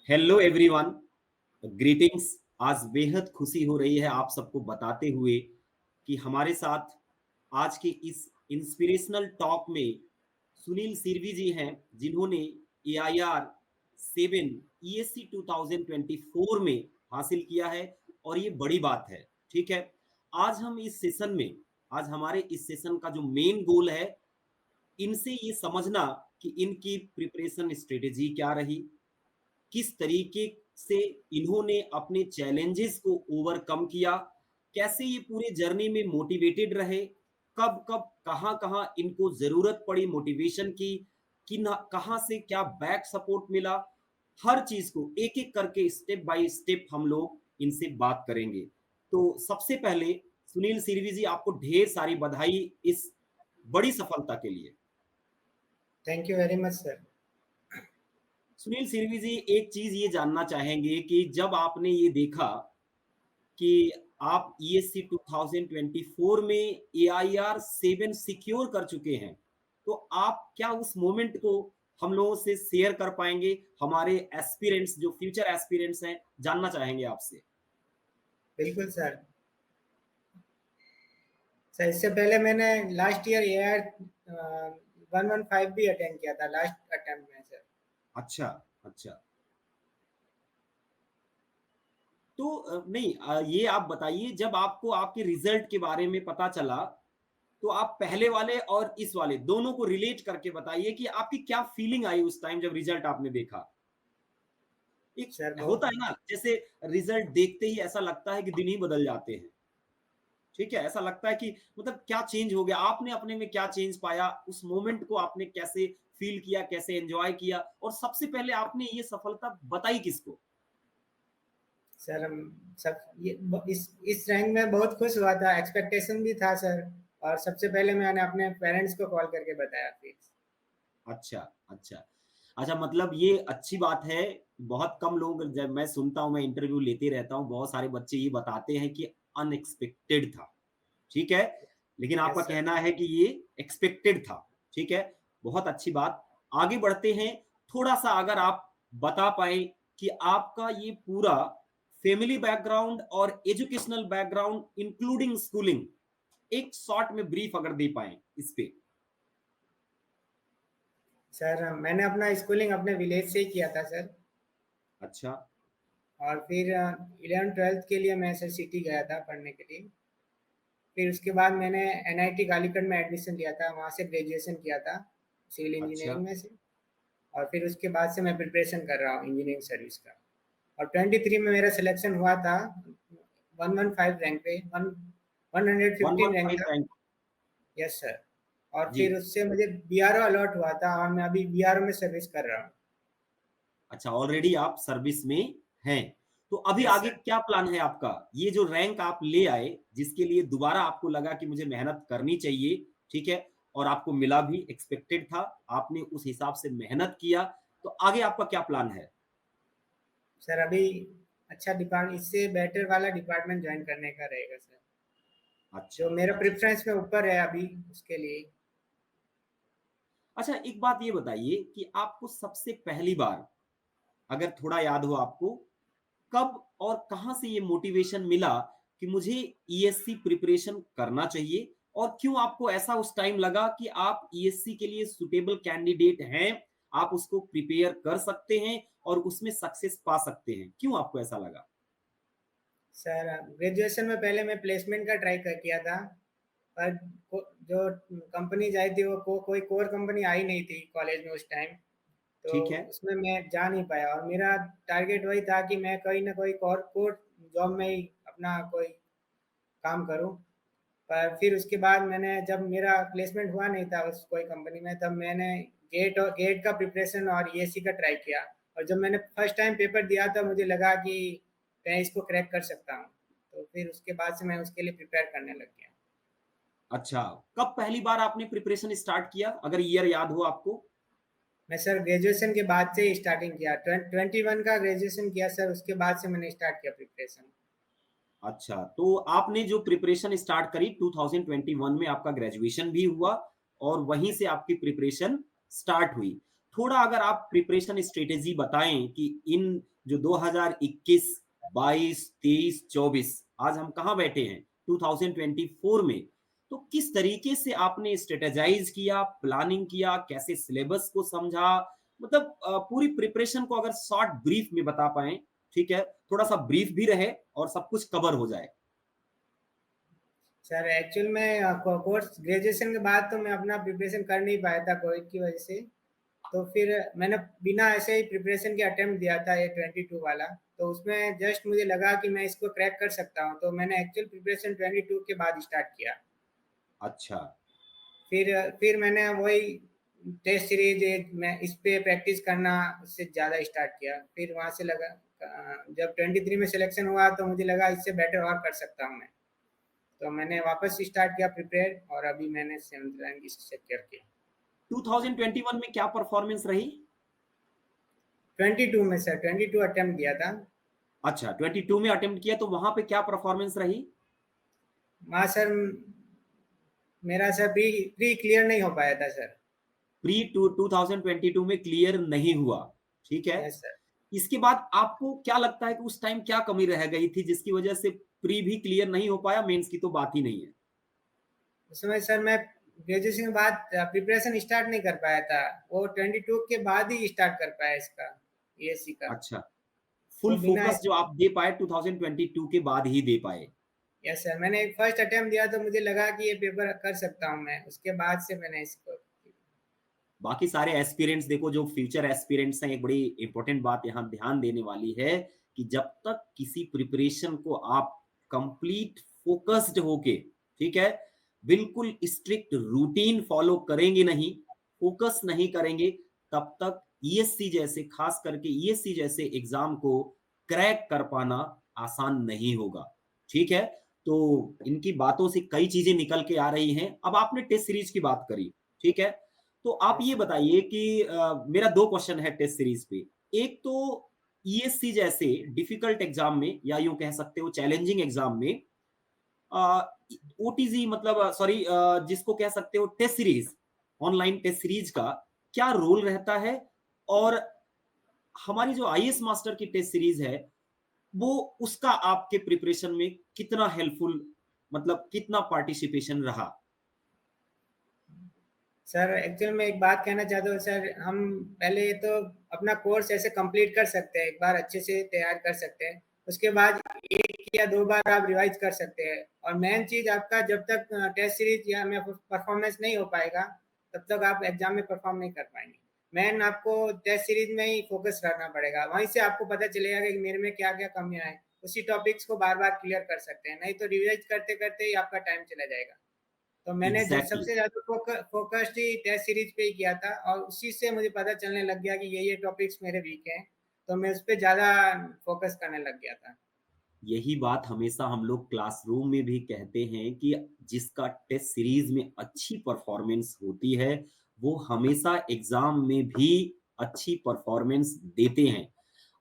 Hello everyone, greetings. आज बेहद खुशी हो रही है आप सबको बताते हुए कि हमारे साथ आज के इस इंस्पिरेशनल टॉक में सुनील सिरवी जी हैं, जिन्होंने AIR 7 ESC 2024 में हासिल किया है और ये बड़ी बात है। ठीक है, आज हम इस सेशन में, आज हमारे इस सेशन का जो मेन गोल है, इनसे ये समझना कि इनकी प्रिपरेशन स्ट्रेटेजी क्या रही, किस तरीके से इन्होंने अपने चैलेंजेस को ओवरकम किया, कैसे ये पूरे जर्नी में मोटिवेटेड रहे, कब कब कहाँ कहाँ इनको जरूरत पड़ी मोटिवेशन की, कि ना कहाँ से क्या बैक सपोर्ट मिला। हर चीज को एक एक करके स्टेप बाय स्टेप हम लोग इनसे बात करेंगे। तो सबसे पहले सुनील सिरवी जी, आपको ढेर सारी बधाई इस बड़ी सफलता के लिए। Thank you very much sir. Sunil Sirvi ji, एक चीज ये जानना चाहेंगे कि जब आपने ये देखा कि आप ESC 2024 में AIR 7 सिक्योर कर चुके हैं, तो आप क्या उस मोमेंट को हम लोगों से शेयर कर पाएंगे? हमारे एस्पिरेंट्स, जो फ्यूचर एस्पिरेंट्स हैं, जानना चाहेंगे आपसे। बिल्कुल सर। सर इससे पहले मैंने लास्ट ईयर AR 115 भी अटेंड किया था लास्ट अटेम्प्ट में सर। अच्छा, अच्छा। तो नहीं, ये आप बताइए, जब आपको आपके रिजल्ट के बारे में पता चला, तो आप पहले वाले और इस वाले दोनों को रिलेट करके बताइए कि आपकी क्या फीलिंग आई उस टाइम जब रिजल्ट आपने देखा। एक सर होता बहुत है ना, जैसे रिजल्ट देखते ही ऐसा लगता है कि दिन ही बदल जाते हैं। ठीक है, ऐसा लगता है कि मतलब क्या चेंज हो गया, आपने अपने में क्या चेंज पाया, उस मोमेंट को आपने कैसे फील किया, कैसे एंजॉय किया, और सबसे पहले आपने ये सफलता बताई किसको? सर हम सब ये इस रैंक में बहुत खुश हुआ था, एक्सपेक्टेशन भी था सर। और सबसे पहले मैंने अपने पेरेंट्स को कॉल करके बताया फिर। अच्छा, अच्छा। अच्छा, मतलब ये अच्छी बात है। बहुत कम लोग, जब मैं सुनता हूँ, मैं इंटरव्यू लेते रहता हूँ, बहुत सारे बच्चे ये बताते हैं कि अनएक्सपेक्टेड था। ठीक है, लेकिन आपका यस सर। कहना है कि ये एक्सपेक्टेड था। ठीक है, बहुत अच्छी बात। आगे बढ़ते हैं। थोड़ा सा अगर आप बता पाए कि आपका ये पूरा फैमिली बैकग्राउंड और एजुकेशनल बैकग्राउंड इंक्लूडिंग स्कूलिंग, एक शॉर्ट में ब्रीफ अगर दे पाए इस पे। सर मैंने अपना स्कूलिंग अपने विलेज से ही किया था सर। अच्छा, और फिर 11th-12th के लिए मैं सर सिटी गया था पढ़ने के लिए। फिर उसके बाद मैंने NIT कालीकट में एडमिशन लिया था, वहाँ से ग्रेजुएशन किया था सिविल अच्छा, इंजीनियरिंग में से। और फिर उसके बाद से मैं प्रिपरेशन कर रहा हूँ इंजीनियरिंग सर्विस का। और 23 में मेरा सिलेक्शन हुआ था 115 रैंक पे, 115 रैंक 115 था। रैंक। Yes sir. और जी। फिर उससे मुझे BRO अलॉट हुआ था और मैं अभी BRO में सर्विस कर रहा हूँ। अच्छा, ऑलरेडी आप सर्विस में हैं। तो अभी यस आगे सर। क्या प्लान है आपका? ये जो रैंक आप ले आए, जिसके लिए दोबारा आपको लगा कि मुझे मेहनत करनी चाहिए, ठीक है, और आपको मिला भी, एक्सपेक्टेड था, आपने उस हिसाब से मेहनत किया, तो आगे आपका क्या प्लान है? सर अभी अच्छा डिपार्टमेंट, इससे बेटर वाला डिपार्टमेंट ज्वाइन करने का रहेगा सर, अच्छा, जो मेरा अच्छा। प्रेफरेंस में ऊपर है अभी उसके लिए। अच्छा, एक बात ये बताइए कि आपको सबसे पहली बार, अगर थोड़ा याद हो आपको, कब और कहां से ये मोटिवेशन मिला कि मुझे ESC प्रिपरेशन करना चाहिए, और क्यों आपको ऐसा उस टाइम लगा कि आप ESC के लिए सुटेबल कैंडिडेट हैं, आप उसको प्रिपेयर कर सकते हैं और उसमें सक्सेस पा सकते हैं? क्यों आपको ऐसा लगा? सर ग्रेजुएशन में पहले मैं प्लेसमेंट का ट्राई कर किया था, पर जो कंपनीज आई थी वो कोई कोर कंपनी आई नहीं थी कॉलेज में उस टाइम। तो ठीक है। उसमें मैं जा नहीं पाया और मेरा टारगेट वही था कि मैं कोई ना कोई कोर जॉब में ही अपना कोई काम करूं। पर फिर उसके बाद मैंने, जब मेरा प्लेसमेंट हुआ नहीं था उस कोई कंपनी में, तब मैंने गेट का प्रिपरेशन और ESC का ट्राई किया। और जब मैंने फर्स्ट टाइम पेपर दिया था मुझे लगा कि मैं इसको क्रैक कर सकता हूँ। तो फिर उसके बाद से मैं उसके लिए प्रिपेयर करने लग गया। अच्छा, कब पहली बार आपने प्रिपरेशन स्टार्ट किया, अगर ईयर याद हो आपको? मैं सर ग्रेजुएशन के बाद से ही स्टार्टिंग किया, 21 का ग्रेजुएशन किया सर, उसके बाद से मैंने स्टार्ट किया प्रिपरेशन। अच्छा, तो आपने जो प्रिपरेशन स्टार्ट करी 2021 में, आपका ग्रेजुएशन भी हुआ और वहीं से आपकी प्रिपरेशन स्टार्ट हुई। थोड़ा अगर आप प्रिपरेशन स्ट्रेटेजी बताएं कि इन जो 2021, 22, 23, 24 आज हम कहाँ बैठे हैं 2024 में, तो किस तरीके से आपने स्ट्रेटेजाइज किया, प्लानिंग किया, कैसे सिलेबस को समझा, मतलब पूरी प्रिपरेशन को अगर शॉर्ट ब्रीफ में बता पाए, ठीक है, थोड़ा सा ब्रीफ भी रहे और सब कुछ कवर हो जाए। सर एक्चुअल में कोर्स ग्रेजुएशन के बाद तो मैं अपना प्रिपरेशन कर नहीं पाया था कोविड की वजह से। तो फिर मैंने बिना ऐसे ही प्रिपरेशन के अटेम्प्ट दिया था ये 22 वाला। तो उसमें जस्ट मुझे लगा कि मैं इसको क्रैक कर सकता हूँ, तो मैंने एक्चुअल प्रिपरेशन 22 के बाद स्टार्ट किया। अच्छा। फिर मैंने वही टेस्ट सीरीज मैं इस पे प्रैक्टिस करना उससे ज़्यादा स्टार्ट किया। फिर वहाँ से लगा जब 23 में सिलेक्शन हुआ तो मुझे लगा इससे बेटर और कर सकता हूँ मैं। तो मैंने वापस स्टार्ट किया प्रिपेयर और अभी मैंने 7th रैंक सिक्योर किया। 2021 में क्या परफॉर्मेंस रही? 22 में सर 22 अटेम्प्ट दिया था। अच्छा, 22 में अटेम्प्ट किया, तो वहां पे क्या परफॉर्मेंस रही? वहाँ सर मेरा सर प्री क्लियर नहीं हो पाया था सर। प्री 2022 में क्लियर नहीं हुआ, ठीक है। Yes sir. इसके बाद आपको क्या लगता है कि उस टाइम क्या कमी रह गई थी जिसकी वजह से प्री भी क्लियर नहीं हो पाया, मेंस की तो बात ही नहीं है। उस समय सर मैं ग्रेजुएशन के बाद प्रिपरेशन स्टार्ट नहीं कर पाया था, वो 22 के बाद ही स्टार्ट कर पाया इसका ESC का। अच्छा, तो फुल बिना फोकस जो आप दे पाए 2022 के बाद ही दे पाए। यस सर, मैंने फर्स्ट अटेम्प्ट दिया तो मुझे लगा कि ये पेपर कर सकता हूँ मैं, उसके बाद से मैंने इसको। बाकी सारे एस्पिरेंट्स देखो, जो फ्यूचर एस्पिरेंट्स हैं, एक बड़ी इंपॉर्टेंट बात यहाँ ध्यान देने वाली है कि जब तक किसी प्रिपरेशन को आप कंप्लीट फोकस्ड होके, ठीक है, बिल्कुल स्ट्रिक्ट रूटीन फॉलो करेंगे नहीं, फोकस नहीं करेंगे, तब तक ईएससी जैसे, खास करके ईएससी जैसे एग्जाम को क्रैक कर पाना आसान नहीं होगा, ठीक है। तो इनकी बातों से कई चीजें निकल के आ रही हैं। अब आपने टेस्ट सीरीज की बात करी, ठीक है, तो आप यस ये सर। बताइए कि मेरा दो क्वेश्चन है टेस्ट सीरीज पे। एक तो ईएससी जैसे डिफिकल्ट एग्जाम में, या यूं कह सकते हो चैलेंजिंग एग्जाम में, ओटीजी मतलब सॉरी, जिसको कह सकते हो test series, online test series का क्या रोल रहता है, और हमारी जो आईएएस मास्टर की टेस्ट सीरीज है वो उसका आपके प्रिपरेशन में कितना हेल्पफुल, मतलब कितना पार्टिसिपेशन रहा? सर एक्चुअल में एक बात कहना चाहता हूँ सर, हम पहले तो अपना कोर्स ऐसे कंप्लीट कर सकते हैं, एक बार अच्छे से तैयार कर सकते हैं, उसके बाद एक या दो बार आप रिवाइज कर सकते हैं। और मेन चीज़ आपका जब तक टेस्ट सीरीज या में परफॉर्मेंस नहीं हो पाएगा तब तक आप एग्जाम में परफॉर्म नहीं कर पाएंगे। मेन आपको टेस्ट सीरीज में ही फोकस करना पड़ेगा, वहीं से आपको पता चलेगा कि मेरे में क्या क्या कमियां हैं, उसी टॉपिक्स को बार बार क्लियर कर सकते हैं, नहीं तो रिवाइज करते करते ही आपका टाइम चला जाएगा। तो मैंने एग्जैक्टली। सबसे ज़्यादा फोकस्ड ही टेस्ट सीरीज पे ही किया था और उसी से मुझे पता चलने लग गया कि ये टॉपिक्स मेरे वीक हैं, तो मैं उस पर ज़्यादा फोकस करने लग गया था। यही बात हमेशा हम लोग क्लासरूम में भी कहते हैं कि जिसका टेस्ट सीरीज में अच्छी परफॉर्मेंस होती है वो हमेशा एग्जाम में भी अच्छी परफॉर्मेंस देते हैं।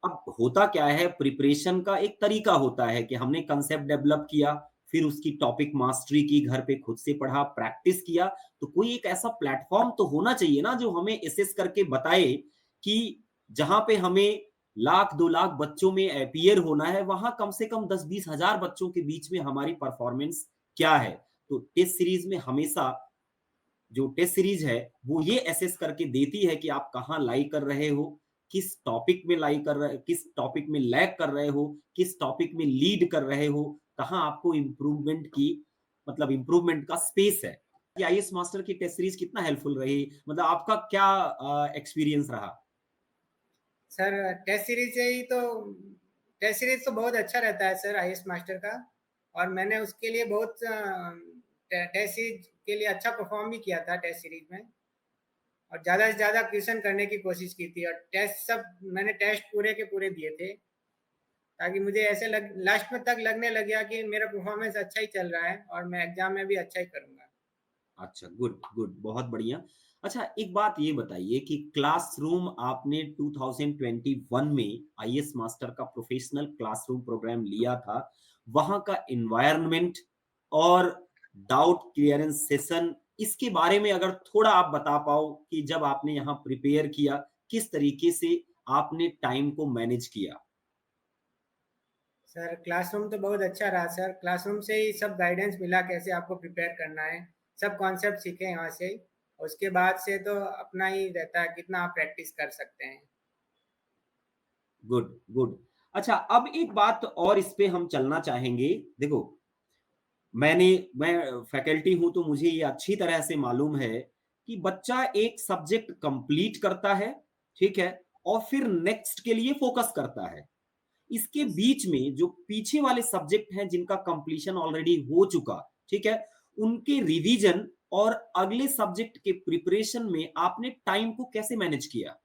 अब होता क्या है, प्रिपरेशन का एक तरीका होता है कि हमने कंसेप्ट डेवलप किया, फिर उसकी टॉपिक मास्टरी की, घर पे खुद से पढ़ा, प्रैक्टिस किया, तो कोई एक ऐसा प्लेटफॉर्म तो होना चाहिए ना जो हमें एसेस करके बताए कि जहां पे हमें लाख 2 लाख बच्चों में अपीयर होना है, वहां कम से कम 10-20 हजार बच्चों के बीच में हमारी परफॉर्मेंस क्या है। तो टेस्ट सीरीज में हमेशा जो टेस्ट सीरीज है वो ये एसेस करके देती है कि आप कहाँ लाई कर रहे हो, किस टॉपिक में लाई कर रहे, किस टॉपिक में लैग कर रहे हो, किस टॉपिक में लीड कर रहे हो, कहाँ आपको इम्प्रूवमेंट की, मतलब इम्प्रूवमेंट का स्पेस है। आईएएस मास्टर की टेस्ट सीरीज कितना हेल्पफुल रही, मतलब आपका क्या एक्सपीरियंस रहा? सर टेस्ट सीरीज तो बहुत अच्छा रहता है सर IAS मास्टर का। और मैंने उसके लिए बहुत टेस्ट सीरीज के लिए अच्छा परफॉर्म भी किया था टेस्ट सीरीज में, और ज़्यादा से ज़्यादा क्वेश्चन करने की कोशिश की थी, और मैंने टेस्ट पूरे के पूरे दिए थे, ताकि मुझे ऐसे लास्ट में तक लगने लग गया कि मेरा परफॉर्मेंस अच्छा ही चल रहा है और मैं एग्जाम में भी अच्छा ही करूंगा। अच्छा, गुड गुड, बहुत बढ़िया। अच्छा, एक बात ये बताइए कि क्लासरूम आपने 2021 में आईएएस मास्टर का प्रोफेशनल क्लासरूम प्रोग्राम लिया था, वहां का एनवायरनमेंट और डाउट क्लियरेंस सेशन इसके बारे में अगर थोड़ा आप बता पाओ कि जब आपने यहाँ प्रिपेयर किया, किस तरीके से आपने टाइम को मैनेज किया? सर क्लासरूम तो बहुत अच्छा रहा सर, क्लासरूम से ही सब गाइडेंस मिला कैसे आपको प्रिपेयर करना है, सब कॉन्सेप्ट सीखे यहाँ से ही। और उसके बाद से तो अपना ही रहता है कितना आप प्रैक्टिस कर सकते हैं। Good, good. अच्छा, अब एक बात और इस पे हम चलना चाहेंगे। देखो, मैं फैकल्टी हूँ तो मुझे ये अच्छी तरह से मालूम है कि बच्चा एक सब्जेक्ट कंप्लीट करता है, ठीक है? और फिर नेक्स्ट के लिए फोकस करता है। इसके बीच में जो पीछे वाले सब्जेक्ट हैं जिनका कंप्लीशन ऑलरेडी हो चुका, ठीक है? उनके रिवीजन और अगले सब्जेक्ट के प्रिपरेशन में आपने टाइम को कैसे मैनेज किया?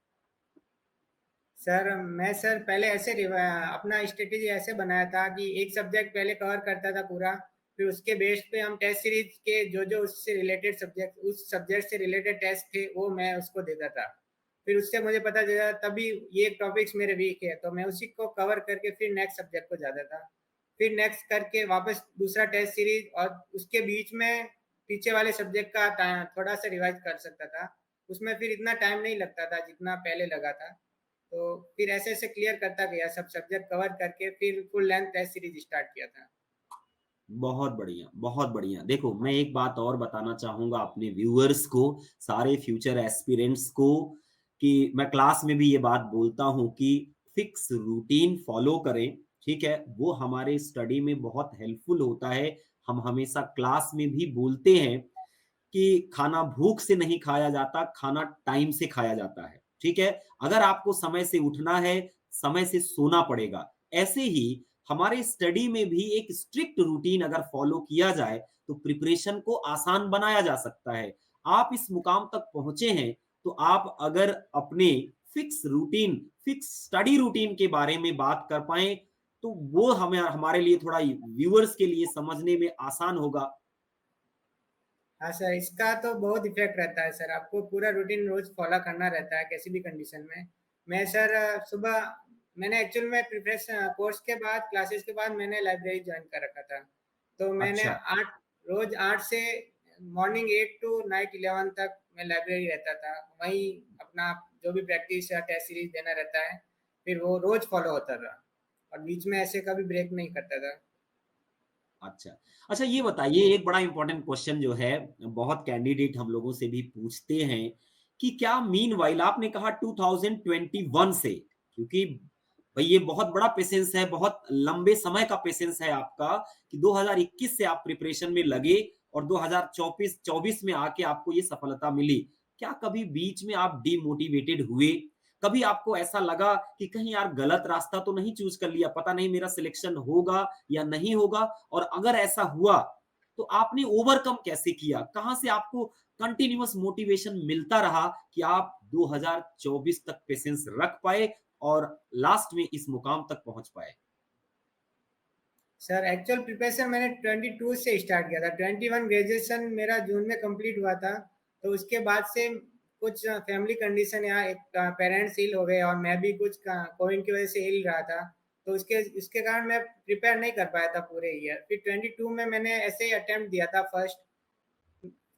सर मैं सर पहले ऐसे अपना स्ट्रेटेजी ऐसे बनाया था कि एक सब्जेक्ट पहले कवर करता था पूरा, फिर उसके बेस पे हम टेस्ट सीरीज के जो जो उससे रिलेटेड सब्जेक्ट उस सब्जेक्ट से रिलेटेड टेस्ट थे वो मैं उसको देता था। फिर उससे मुझे पता चला तभी ये टॉपिक्स मेरे वीक है तो मैं उसी को कवर करके फिर नेक्स्ट सब्जेक्ट को जाता था। फिर नेक्स्ट करके वापस दूसरा टेस्ट सीरीज और उसके बीच में पीछे वाले सब्जेक्ट का थोड़ा सा रिवाइज कर सकता था। उसमें फिर इतना टाइम नहीं लगता था जितना पहले लगा था। तो फिर ऐसे-ऐसे क्लियर करता गया, सब सब्जेक्ट कवर करके फिर full length test series start किया था। बहुत बढ़िया, बहुत बढ़िया। देखो, मैं एक बात और बताना चाहूँगा अपने व्यूअर्स को, सारे फ्यूचर एस्पिरेंट्स को, कि मैं क्लास में भी ये बात बोलता हूँ कि फिक्स रूटीन फ़ॉलो करें, ठीक है? वो हमारे स्टडी में बहुत हेल्पफुल होता है। हम हमेशा क्लास में भी बोलते हैं कि खाना भूख से नहीं खाया जाता, खाना टाइम से खाया जाता है, ठीक है? अगर आपको समय से उठना है, समय से सोना पड़ेगा। ऐसे ही हमारे स्टडी में भी एक स्ट्रिक्ट रूटीन अगर फॉलो किया जाए, तो प्रिपरेशन को आसान बनाया जा सकता है। आप इस मुकाम तक पहुँचे हैं, तो आप अगर अपने fix routine, fix study routine के बारे में बात कर पाएँ, तो वो हमें हमारे लिए थोड़ा व्यूअर्स के लिए समझने में आसान होगा। हाँ सर, इसका तो बहुत इफ़ेक्ट रहता है सर, आपको पूरा रूटीन रोज़ फ़ॉलो करना रहता है किसी भी कंडीशन में। मैं सर सुबह मैंने एक्चुअल में प्रिपरेशन कोर्स के बाद क्लासेस के बाद मैंने लाइब्रेरी जॉइन कर रखा था। तो मैंने अच्छा। 8 रोज़ 8 से मॉर्निंग 8 टू नाइट 11 तक मैं लाइब्रेरी रहता था। वहीं अपना जो भी प्रैक्टिस या टेस्ट सीरीज़ देना रहता है, फिर वो रोज़ फ़ॉलो होता था और बीच में ऐसे कभी ब्रेक नहीं करता था। अच्छा। अच्छा, ये बताइए, एक बड़ा इम्पोर्टेंट क्वेश्चन जो है, बहुत कैंडिडेट हम लोगों से भी पूछते हैं कि क्या मीनव्हाइल आपने कहा 2021 से, क्योंकि भई ये बहुत बड़ा पेशेंस है, बहुत लंबे समय का पेशेंस है आपका कि 2021 से आप प्रिपरेशन में लगे और 2024 में आके आपको ये सफलता मिली। क्या कभी बीच में आप डिमोटिवेटेड हुए? कभी आपको ऐसा लगा कि कहीं यार गलत रास्ता तो नहीं चूज़ कर लिया, पता नहीं मेरा सिलेक्शन होगा या नहीं होगा? और अगर ऐसा हुआ, तो आपने ओवरकम कैसे किया? कहाँ से आपको कंटीन्यूअस मोटिवेशन मिलता रहा कि आप 2024 तक पेशेंस रख पाए और लास्ट में इस मुकाम तक पहुँच पाए? सर एक्चुअल प्रिपरेशन मैंने 22 से स्टार्ट किया था। 21 ग्रेजुएशन मेरा जून में कंप्लीट हुआ था। तो उसके बाद से कुछ फैमिली कंडीशन या एक पेरेंट्स इल हो गए और मैं भी कुछ कोविड की वजह से हिल रहा था। तो उसके इसके कारण मैं प्रिपेयर नहीं कर पाया था पूरे ईयर। फिर 22 में मैंने ऐसे ही अटेम्प्ट दिया था फर्स्ट।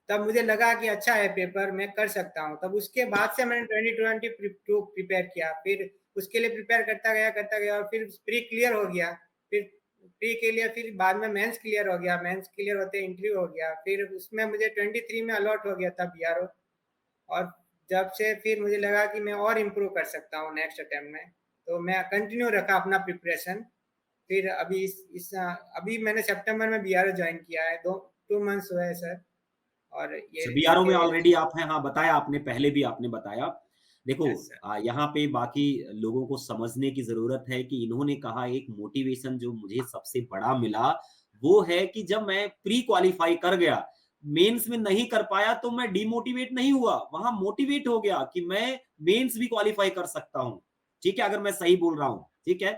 तब मुझे लगा कि अच्छा है पेपर, मैं कर सकता हूँ। तब उसके बाद से मैंने 2022 प्रिपेयर किया। फिर उसके लिए प्रिपेयर करता गया और फिर प्री क्लियर हो गया। फिर प्री क्लियर फिर बाद में मेंस क्लियर हो गया। मेंस क्लियर होते इंटरव्यू हो गया। फिर उसमें मुझे 23 में अलॉट हो गया था बीआरओ। और जब से फिर मुझे लगा कि मैं और इम्प्रूव कर सकता हूँ नेक्स्ट अटेम्प्ट में। तो मैं कंटिन्यू रखा अपना प्रिपरेशन। फिर अभी मैंने सितंबर में बीआरओ ज्वाइन किया है। 2 मंथ्स हुए हैं सर। और ये अच्छा, इसी बीआरओ के में वजह ऑलरेडी से। आप हैं, हाँ, बताया आपने, पहले भी आपने बताया। देखो, यस सर। यहाँ पे बाकी लोगों को समझने की ज़रूरत है कि इन्होंने कहा एक मोटिवेशन जो मुझे सबसे बड़ा मिला, वो है कि जब मैं प्री क्वालीफाई कर गया, मेंस में नहीं कर पाया तो मैं डिमोटिवेट नहीं हुआ, वहाँ मोटिवेट हो गया कि मैं मेंस भी क्वालीफाई कर सकता हूँ। ठीक है? अगर मैं सही बोल रहा हूँ, ठीक है?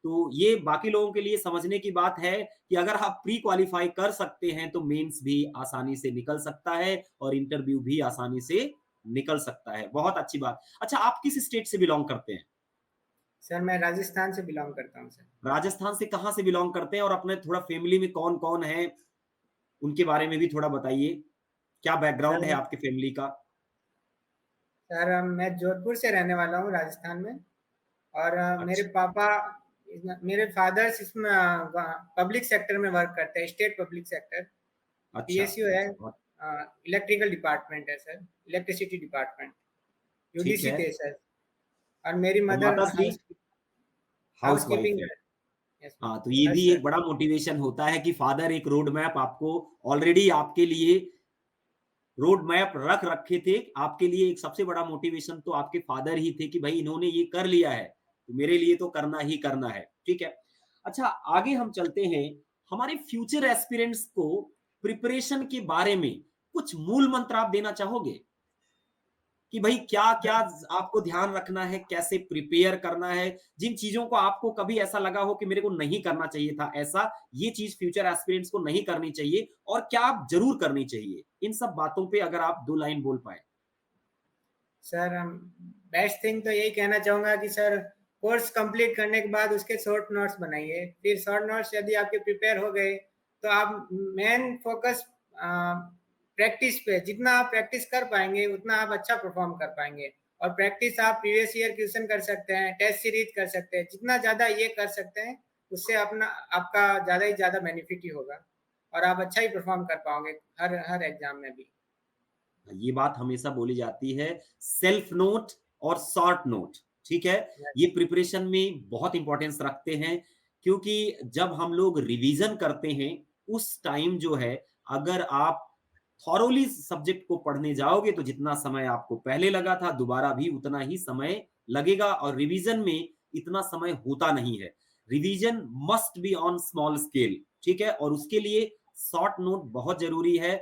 तो ये बाकी लोगों के लिए समझने की बात है कि अगर आप प्री क्वालीफाई कर सकते हैं तो मेंस भी आसानी से निकल सकता है और इंटरव्यू भी आसानी से निकल सकता है। बहुत अच्छी बात। अच्छा, आप किस स्टेट से बिलॉन्ग करते हैं? सर मैं राजस्थान से बिलॉन्ग करता हूँ सर। राजस्थान से कहाँ से बिलॉन्ग करते हैं और अपने थोड़ा फैमिली में कौन-कौन है? उनके बारे में भी थोड़ा बताइए। क्या बैकग्राउंड है सर आपके फैमिली का? सर मैं जोधपुर से रहने वाला हूँ, राजस्थान में। और मेरे अच्छा, पापा मेरे फादर्स इसमें पब्लिक सेक्टर में वर्क करते हैं, स्टेट पब्लिक सेक्टर। अच्छा, पीएसयू है, अच्छा, बहुत इलेक्ट्रिकल डिपार्टमेंट है सर, इलेक्ट्रिसिटी डिपार्टमेंट, ठीक यूडीसी है। थे सर। और मेरी और मदर माताश्री हाउसवाइफ हाउसकीपिंग है। करती। यस हाँ, तो ये यस भी सर। एक बड़ा मोटिवेशन होता है कि फादर एक रोड मैप आपको ऑलरेडी आपके लिए रोड मैप रख रखे थे। आपके लिए एक सबसे बड़ा मोटिवेशन तो आपके फादर ही थे कि भाई इन्होंने ये कर लिया है, तो मेरे लिए तो करना ही करना है। ठीक है। अच्छा, आगे हम चलते हैं। हमारे फ्यूचर एस्पिरेंट्स को प्रिपरेशन के बारे में कुछ मूल मंत्र आप देना चाहोगे कि भाई क्या-क्या आपको ध्यान रखना है, कैसे प्रिपेयर करना है, जिन चीज़ों को आपको कभी ऐसा लगा हो कि मेरे को नहीं करना चाहिए था ऐसा, ये चीज़ फ्यूचर एस्पिरेंट्स को नहीं करनी चाहिए और क्या आप ज़रूर करनी चाहिए? इन सब बातों पे अगर आप 2 लाइन बोल पाएँ। सर बेस्ट थिंग तो यही कहना चाहूँगा कि सर कोर्स कंप्लीट करने के बाद उसके शॉर्ट नोट्स बनाइए। फिर शॉर्ट नोट्स यदि आपके प्रिपेयर हो गए, तो आप मेन फोकस प्रैक्टिस पे, जितना आप प्रैक्टिस कर पाएँगे, उतना आप अच्छा परफ़ॉर्म कर पाएँगे। और प्रैक्टिस आप प्रीवियस ईयर क्वेश्चन कर सकते हैं, टेस्ट सीरीज़ कर सकते हैं। जितना ज़्यादा ये कर सकते हैं, उससे अपना आपका ज़्यादा ही ज़्यादा बेनिफिट ही होगा और आप अच्छा ही परफ़ॉर्म कर पाओगे हर हर एग्ज़ाम में भी। ये बात हमेशा बोली जाती है, सेल्फ नोट और शॉर्ट नोट, ठीक है? यस, ये प्रिपरेशन में बहुत इंपॉर्टेंस रखते हैं क्योंकि जब हम लोग रिवीजन करते हैं, उस टाइम जो है अगर आप थॉरोली सब्जेक्ट को पढ़ने जाओगे तो जितना समय आपको पहले लगा था, दोबारा भी उतना ही समय लगेगा और रिवीजन में इतना समय होता नहीं है। Revision must be on small scale, ठीक है? और उसके लिए शॉर्ट नोट बहुत ज़रूरी है।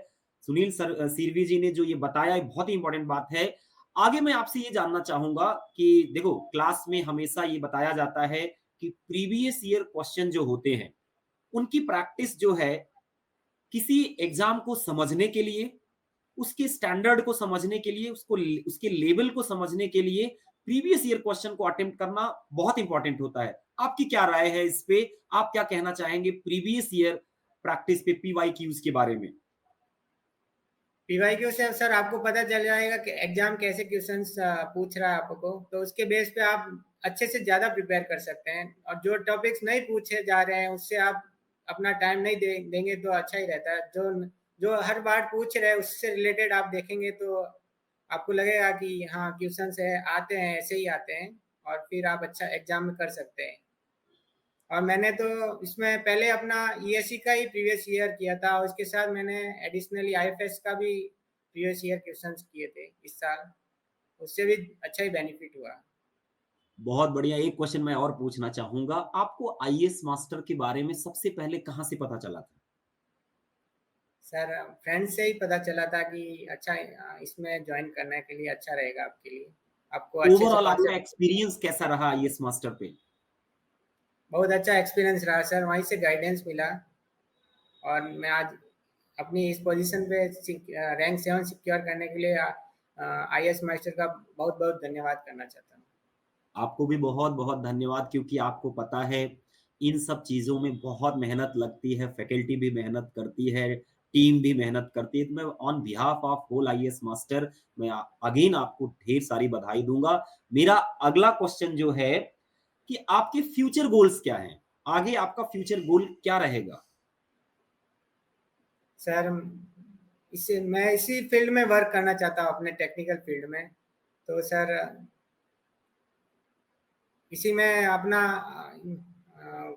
सुनील सिरवी जी ने जो ये बताया ये बहुत ही इंपॉर्टेंट बात है। आगे मैं आपसे ये जानना चाहूँगा कि देखो क्लास में हमेशा ये बताया जाता है कि प्रीवियस ईयर क्वेश्चन जो होते हैं, उनकी प्रैक्टिस जो है किसी एग्ज़ाम को समझने के लिए, उसके स्टैंडर्ड को समझने के लिए, उसको उसके लेवल को समझने के लिए प्रीवियस ईयर क्वेश्चन को अटेम्प्ट करना बहुत इंपॉर्टेंट होता है। आपकी क्या राय है इस पे? आप क्या कहना चाहेंगे प्रीवियस ईयर प्रैक्टिस पे पीवाईक्यूज़ के बारे में? पीवाईक्यू से सर आपको पता चल जाएगा कि एग्जाम कैसे क्वेश्चंस पूछ रहा है आपको, तो उसके बेस पे आप अच्छे से ज़्यादा प्रिपेयर कर सकते हैं। और जो टॉपिक्स नहीं पूछे जा रहे हैं उससे आप अपना टाइम नहीं देंगे तो अच्छा ही रहता है। जो जो हर बार पूछ रहे हैं उससे रिलेटेड आप देखेंगे तो आपको लगेगा कि हाँ क्वेश्चंस है, आते हैं, ऐसे ही आते हैं और फिर आप अच्छा एग्जाम में कर सकते हैं। और मैंने तो इसमें पहले अपना ईएससी का ही प्रीवियस ईयर किया था और उसके साथ मैंने एडिशनली आईएफएस का भी प्रीवियस ईयर क्वेश्चंस किए थे इस साल। उससे भी अच्छा ही बेनिफिट हुआ। बहुत बढ़िया। एक क्वेश्चन मैं और पूछना चाहूँगा, आपको आईएएस मास्टर के बारे में सबसे पहले कहाँ से पता चला था? सर फ्रेंड से ही पता चला था कि अच्छा इसमें ज्वाइन करने के लिए अच्छा रहेगा आपके लिए। आपको अच्छे से ओवरऑल आपका परफॉर्म। एक्सपीरियंस कैसा रहा आईएएस मास्टर पे? बहुत अच्छा एक्सपीरियंस रहा सर, वहीं से गाइडेंस मिला और मैं आज अपनी इस पोजीशन पे रैंक 7 सिक्योर करने के लिए आईएएस मास्टर का बहुत-बहुत धन्यवाद करना चाहता हूँ। आपको भी बहुत-बहुत धन्यवाद क्योंकि आपको पता है, इन सब चीज़ों में बहुत मेहनत लगती है, फैकल्टी भी मेहनत करती है, टीम भी मेहनत करती है। तो मैं on behalf of whole IAS master मैं अगेन आपको ढेर सारी बधाई दूँगा। मेरा अगला क्वेश्चन जो है कि आपके फ्यूचर गोल्स क्या हैं? आगे आपका फ्यूचर गोल क्या रहेगा? सर इसे मैं इसी फील्ड में वर्क करना चाहता हूँ, अपने टेक्निकल फील्ड में। तो सर इसी में अपना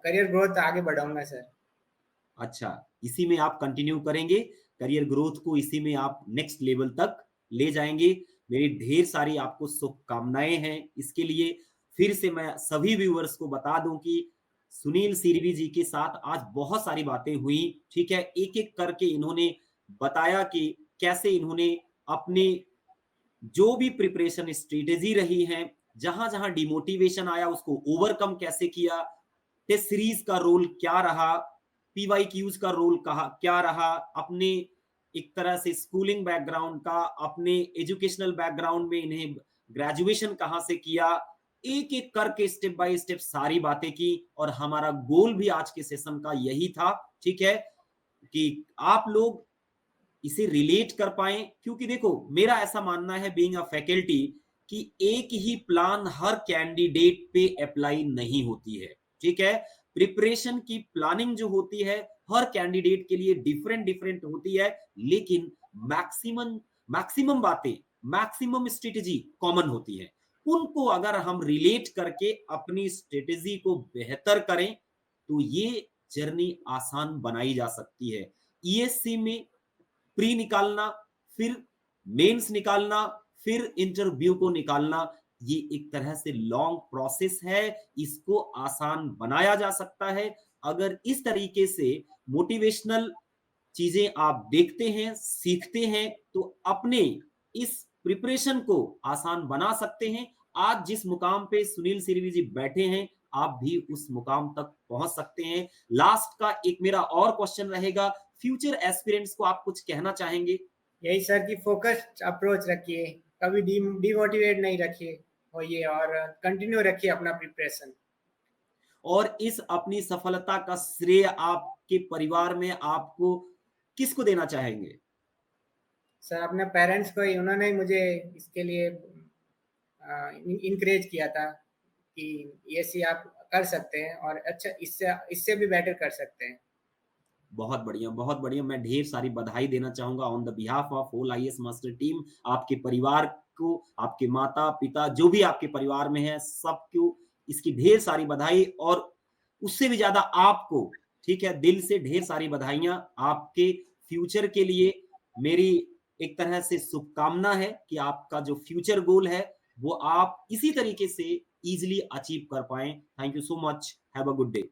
करियर ग्रोथ आगे बढ़ाऊँगा सर। अच्छा, इसी में आप कंटिन्यू करेंगे, करियर ग्रोथ को इसी में आप नेक्स्ट लेवल तक ले जाएँगे। मेरी ढेर सारी आपको शुभकामनाएँ हैं इसके लिए। फिर से मैं सभी व्यूअर्स को बता दूँ कि सुनील सिरवी जी के साथ आज बहुत सारी बातें हुई, ठीक है? एक-एक करके इन्होंने बताया कि कैसे इन्होंने अपने जो भी प्रिपरेशन स्ट्रेटेजी रही है, जहां-जहां डिमोटिवेशन आया उसको ओवरकम कैसे किया, टेस्ट सीरीज का रोल क्या रहा, पीवाईक्यूज का रोल कहा क्या रहा, अपने एक तरह से स्कूलिंग बैकग्राउंड का, अपने एजुकेशनल बैकग्राउंड में इन्हें ग्रेजुएशन कहां से किया, एक-एक करके स्टेप बाय स्टेप सारी बातें की और हमारा गोल भी आज के सेशन का यही था, ठीक है? कि आप लोग इसे रिलेट कर पाए, क्योंकि देखो मेरा ऐसा मानना है बीइंग अ फैकल्टी कि एक ही प्लान हर कैंडिडेट पे अप्लाई नहीं होती है, ठीक है। प्रिपरेशन की प्लानिंग जो होती है हर कैंडिडेट के लिए डिफरेंट डिफरेंट होती है, लेकिन मैक्सिमम मैक्सिमम बातें, मैक्सिमम स्ट्रेटेजी कॉमन होती है। उनको अगर हम रिलेट करके अपनी स्ट्रेटेजी को बेहतर करें तो ये जर्नी आसान बनाई जा सकती है। ईएससी में प्री निकालना, फिर मेंस निकालना, फिर इंटरव्यू को निकालना, ये एक तरह से लॉन्ग प्रोसेस है। इसको आसान बनाया जा सकता है अगर इस तरीके से मोटिवेशनल चीजें आप देखते हैं, सीखते हैं, तो अपने इस प्रिपरेशन को आसान बना सकते हैं। आज जिस मुकाम पे सुनील सिरवी जी बैठे हैं, आप भी उस मुकाम तक पहुंच सकते हैं। लास्ट का एक मेरा और क्वेश्चन रहेगा, फ्यूचर एस्पिरेंट्स को आप कुछ कहना चाहेंगे? यही सर कि फोकस्ड अप्रोच रखिए, कभी डिमोटिवेट नहीं रखिए होइए, और कंटिन्यू रखिए अपना प्रिपरेशन। और इस अपनी सफलता का श्रेय आपके परिवार में आपको किसको देना चाहेंगे? सर अपने पेरेंट्स को ही, उन्होंने ही मुझे इसके लिए इनकरेज किया था कि ये सी आप कर सकते हैं और अच्छा इससे इससे भी बेटर कर सकते हैं। बहुत बढ़िया, बहुत बढ़िया। मैं ढेर सारी बधाई देना चाहूँगा on the behalf of whole IAS master team. आपके परिवार को, आपके माता-पिता जो भी आपके परिवार में हैं, सबको इसकी ढेर सारी बधाई, और उससे भी ज़्यादा आपको, ठीक है, दिल से ढेर सारी बधाइयाँ। आपके फ्यूचर के लिए मेरी एक तरह से शुभकामना है कि आपका जो फ्यूचर गोल है, वो आप इसी तरीके से ईज़िली अचीव कर पाएँ। Thank you so much. Have a good day.